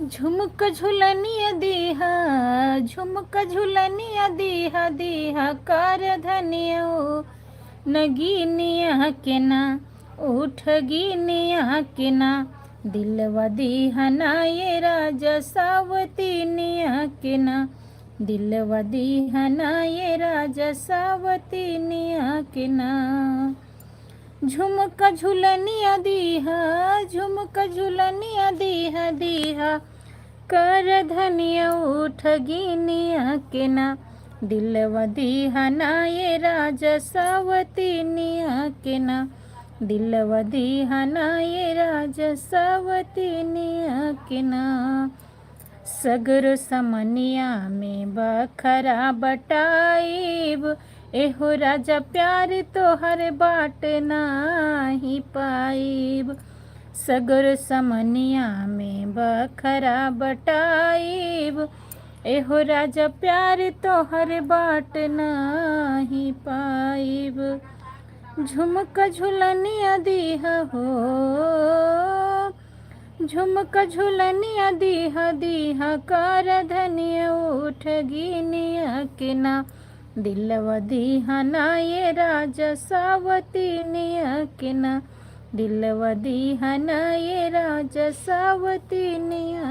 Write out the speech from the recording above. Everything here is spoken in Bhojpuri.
झुमक झुलनिया दीहा, झुमक झुलनिया दीहा दीहा कर धनिया नगीनिया के ना उठ गिनिया के ना दिलवा दीहा ना ये राजा सावतीनिया के ना दिलवा दीहा ना ये राजा सावतीनिया के ना झुमका झुलनिया दीहा, झुमका झुलनिया दीहा दीहा कर धनिया उठ गिनिया के ना दिलवा दीहा ना ये राजा सावतीनिया के ना दिलवा दीहा ना ये राजा सावतीनिया के ना सगर समनिया में बखरा बटाइब एहो राजा प्यार तोहर बाट नाही पाइब सगर समनिया में बखरा बटाइब एहो राजा प्यार तोहर बाट नाही पाइब झुमका झुलनिया दीहा हो झुमका झुलनिया दीहा दीहा कर धनिया उठ गिनिया के ना दिलवा दीहा ना ये राजा सावतीनिया के ना दिलवा दीहा ना ये राजा सावतीनिया